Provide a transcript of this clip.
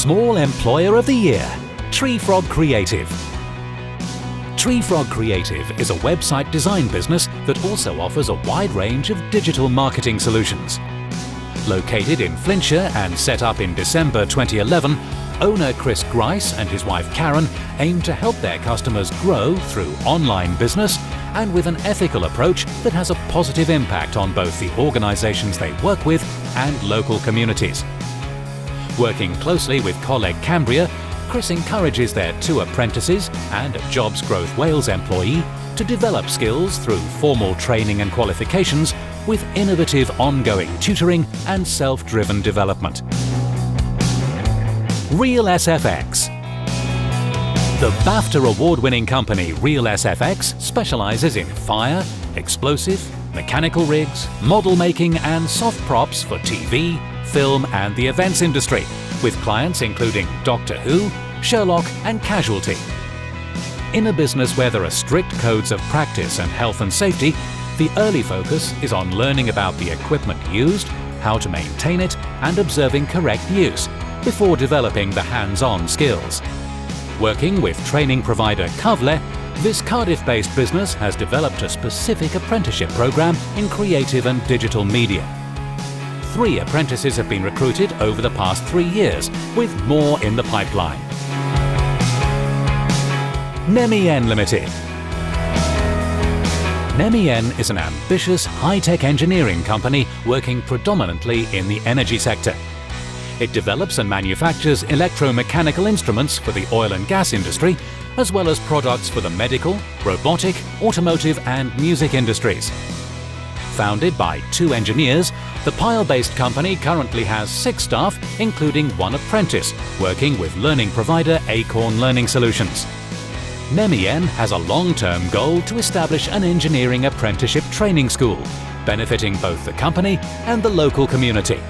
Small Employer of the Year, Tree Frog Creative. Tree Frog Creative is a website design business that also offers a wide range of digital marketing solutions. Located in Flintshire and set up in December 2011, owner Chris Grice and his wife Karen aim to help their customers grow through online business and with an ethical approach that has a positive impact on both the organisations they work with and local communities. Working closely with colleague Cambria, Chris encourages their 2 apprentices and a Jobs Growth Wales employee to develop skills through formal training and qualifications with innovative ongoing tutoring and self-driven development. Real SFX. The BAFTA award-winning company Real SFX specialises in fire, explosive, mechanical rigs, model making and soft props for TV, film and the events industry, with clients including Doctor Who, Sherlock and Casualty. In a business where there are strict codes of practice and health and safety, the early focus is on learning about the equipment used, how to maintain it and observing correct use, before developing the hands-on skills. Working with training provider Kavle, this Cardiff-based business has developed a specific apprenticeship program in creative and digital media. 3 apprentices have been recruited over the past 3 years, with more in the pipeline. Nemien Limited. Nemien is an ambitious high-tech engineering company working predominantly in the energy sector. It develops and manufactures electromechanical instruments for the oil and gas industry, as well as products for the medical, robotic, automotive and music industries. Founded by 2 engineers, the Pyle-based company currently has 6 staff, including 1 apprentice, working with learning provider Acorn Learning Solutions. Nemien has a long-term goal to establish an engineering apprenticeship training school, benefiting both the company and the local community.